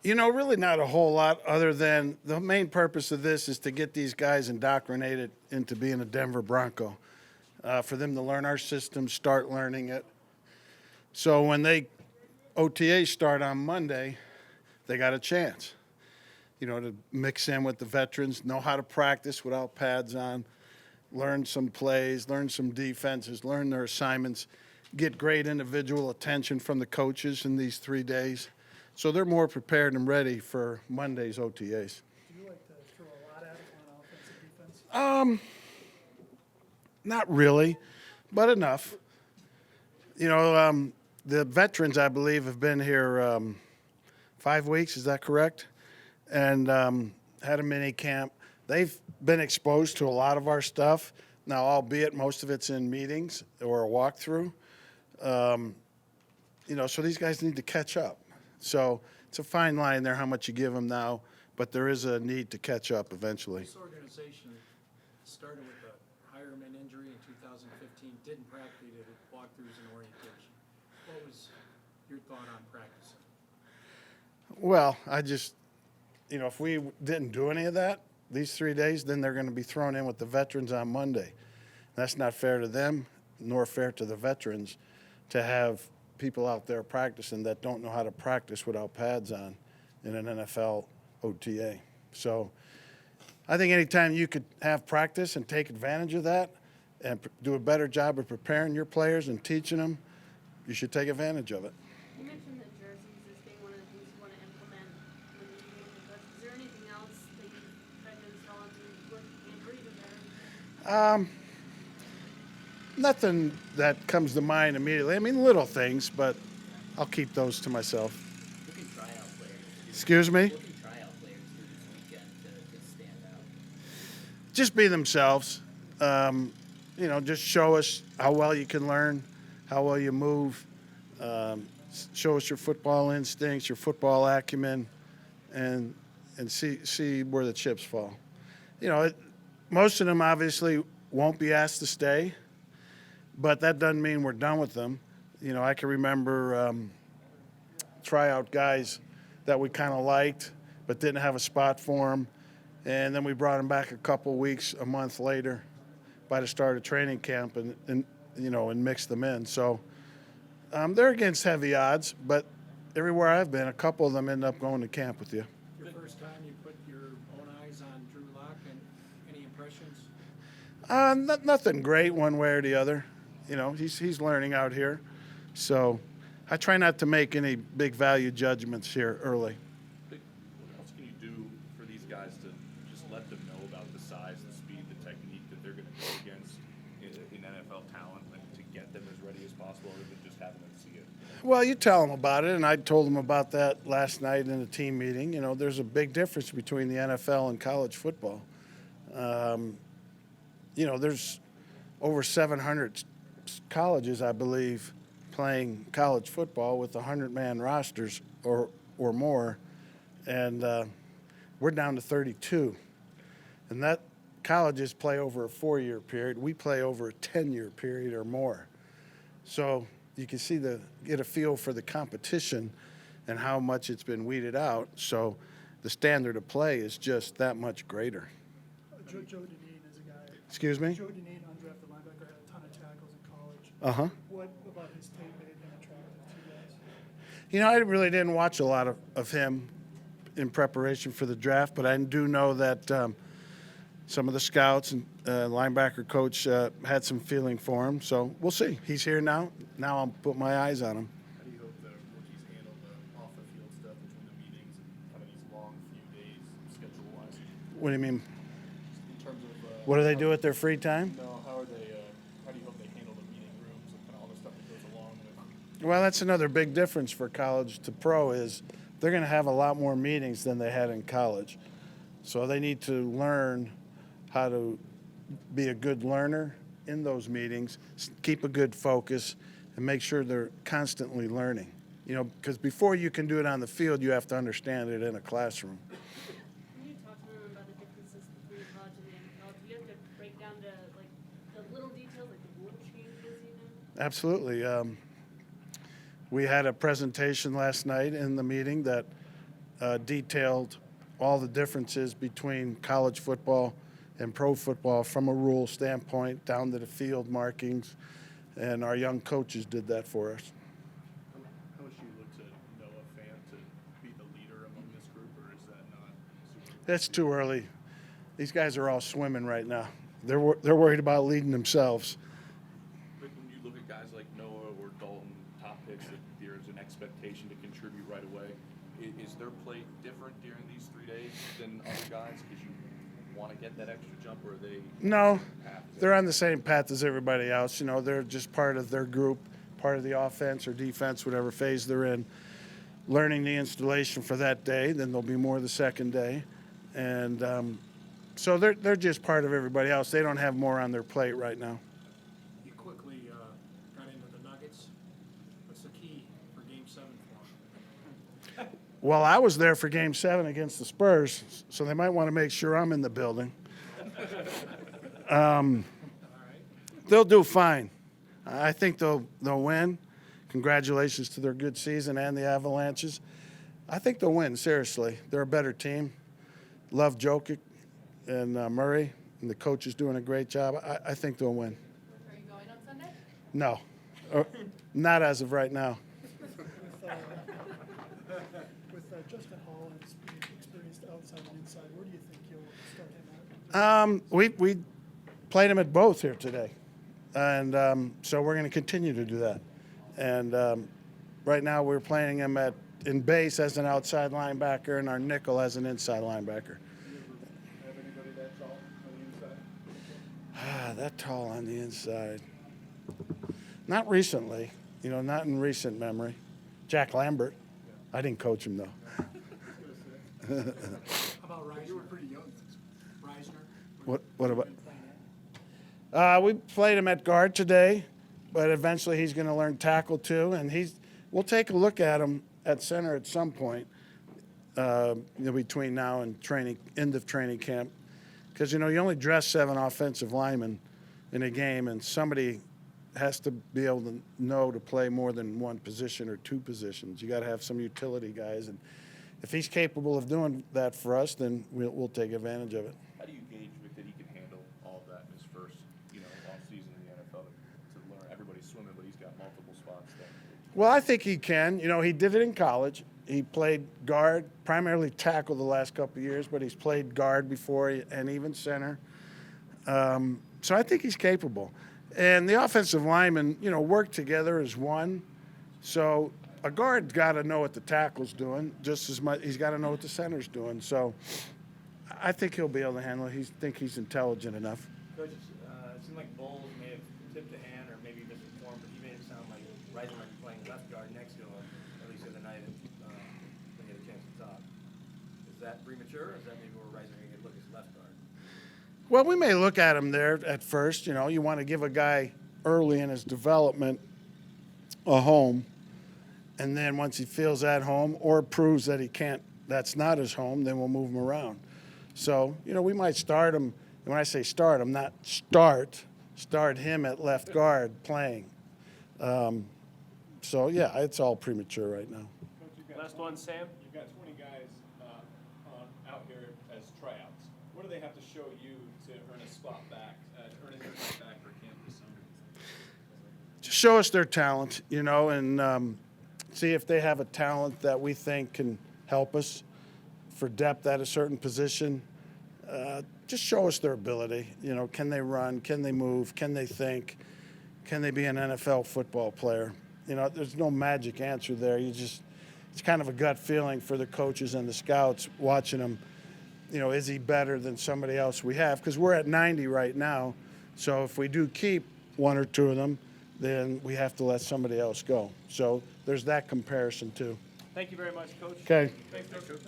Really not a whole lot other than the main purpose of this is to get these guys indoctrinated into being a Denver Bronco, for them to learn our system, start learning it. So when they OTAs start on Monday, they got a chance, to mix in with the veterans, know how to practice without pads on, learn some plays, learn some defenses, learn their assignments, get great individual attention from the coaches in these 3 days. So they're more prepared and ready for Monday's OTAs. Do you like to throw a lot at it on offense and defense? Not really, but enough. The veterans, I believe, have been here 5 weeks. Is that correct? And had a mini camp. They've been exposed to a lot of our stuff. Now, albeit most of it's in meetings or a walkthrough. So these guys need to catch up. So it's a fine line there how much you give them now, but there is a need to catch up eventually. This organization started with a Hireman injury in 2015, didn't practice it at walkthroughs and orientation. What was your thought on practicing? Well, if we didn't do any of that these 3 days, then they're going to be thrown in with the veterans on Monday. That's not fair to them, nor fair to the veterans to have people out there practicing that don't know how to practice without pads on in an NFL OTA. So I think anytime you could have practice and take advantage of that and do a better job of preparing your players and teaching them, you should take advantage of it. You mentioned that jerseys as being one of the things you want to implement when you do the coach. Is there anything else that you've tried to install with Andrew there? Nothing that comes to mind immediately. I mean, little things, but I'll keep those to myself. Who can try out players? Excuse me? Who can try out players this weekend to stand out? Just be themselves. Just show us how well you can learn, how well you move. Show us your football instincts, your football acumen, and see where the chips fall. Most of them obviously won't be asked to stay, but that doesn't mean we're done with them. I can remember tryout guys that we kind of liked but didn't have a spot for them, and then we brought them back a month later by the start of training camp and mixed them in. So they're against heavy odds, but everywhere I've been, a couple of them end up going to camp with you. Your first time you put your own eyes on Drew Lock, and any impressions? Nothing great one way or the other. He's learning out here. So I try not to make any big value judgments here early. What else can you do for these guys to just let them know about the size, the speed, the technique that they're going to go against in NFL talent, and to get them as ready as possible, other than just having them see it? Well, you tell them about it, and I told them about that last night in a team meeting. There's a big difference between the NFL and college football. There's over 700 colleges, I believe, playing college football with 100-man rosters or more, and we're down to 32. And that colleges play over a 4-year period. We play over a 10-year period or more. So you can get a feel for the competition and how much it's been weeded out. So the standard of play is just that much greater. Joe Deneen is a guy. Excuse me? Joe Deneen, undrafted linebacker, had a ton of tackles in college. Uh-huh. What about his tape made him attractive to you guys? I really didn't watch a lot of him in preparation for the draft, but I do know that some of the scouts and linebacker coach had some feeling for him. So we'll see. He's here now. Now I'll put my eyes on him. How do you hope the rookies handle the off-the-field stuff between the meetings and kind of these long few days schedule-wise? What do you mean? In terms of What do they do with their free time? how do you hope they handle the meeting rooms and kind of all the stuff that goes along with? Well, that's another big difference for college to pro is they're going to have a lot more meetings than they had in college. So they need to learn how to be a good learner in those meetings, keep a good focus, and make sure they're constantly learning. Because before you can do it on the field, you have to understand it in a classroom. Can you talk to them about the differences between college and the NFL? Do you have to break down to the little details, like the rule changes even? Absolutely. We had a presentation last night in the meeting that detailed all the differences between college football and pro football from a rule standpoint down to the field markings, and our young coaches did that for us. How much do you look to Noah Fan to be the leader among this group, or is that not super? That's too early. These guys are all swimming right now. They're worried about leading themselves. But when you look at guys like Noah or Dalton, top picks, that there's an expectation to contribute right away. Is their play different during these 3 days than other guys because you want to get that extra jump, or are they? No, they're on the same path as everybody else. You know, they're just part of their group, part of the offense or defense, whatever phase they're in, learning the installation for that day. Then there'll be more the second day. And so they're just part of everybody else. They don't have more on their plate right now. You quickly got into the Nuggets. What's the key for Game 7 for them? Well, I was there for Game 7 against the Spurs, so they might want to make sure I'm in the building. All right. They'll do fine. I think they'll win. Congratulations to their good season and the Avalanches. I think they'll win, seriously. They're a better team. Love Jokic and Murray, and the coach is doing a great job. I think they'll win. Are you going on Sunday? No, not as of right now. With Justin Hall and his being experienced outside and inside, where do you think you'll start him at? We played him at both here today, and so we're going to continue to do that. And right now we're playing him in base as an outside linebacker and our nickel as an inside linebacker. Have anybody that tall on the inside? That tall on the inside. Not recently, not in recent memory. Jack Lambert. I didn't coach him, though. How about Reisner? You were pretty young. Reisner? What about? We played him at guard today, but eventually he's going to learn tackle, too. And we'll take a look at him at center at some point between now and end of training camp. Because, you only dress 7 offensive linemen in a game, and somebody has to be able to know to play more than one position or 2 positions. You got to have some utility guys, and if he's capable of doing that for us, then we'll take advantage of it. How do you gauge that he can handle all of that in his first, off season in the NFL to learn? Everybody's swimming, but he's got multiple spots there. Well, I think he can. He did it in college. He played guard, primarily tackle the last couple of years, but he's played guard before and even center. So I think he's capable. And the offensive linemen, work together as one. So a guard's got to know what the tackle's doing just as much. He's got to know what the center's doing. So I think he'll be able to handle it. I think he's intelligent enough. Coach, it seemed like Bowles may have tipped a hand or maybe misperformed, but he made it sound like Reisner might be playing left guard next to him, at least the other night when he had a chance to talk. Is that premature, or is that maybe where Reisner can get a look as left guard? Well, we may look at him there at first. You want to give a guy early in his development a home, and then once he feels at home or proves that that's not his home, then we'll move him around. So, we might start him. And when I say start him, not start him at left guard playing. So, yeah, it's all premature right now. Last one, Sam. You've got 20 guys out here as tryouts. What do they have to show you to earn a spot back, earn a spot back for camp this summer? Just show us their talent, and see if they have a talent that we think can help us for depth at a certain position. Just show us their ability. Can they run? Can they move? Can they think? Can they be an NFL football player? There's no magic answer there. It's kind of a gut feeling for the coaches and the scouts watching them. Is he better than somebody else we have? Because we're at 90 right now. So if we do keep 1 or 2 of them, then we have to let somebody else go. So there's that comparison too. Thank you very much, Coach. Okay. Thanks, Coach.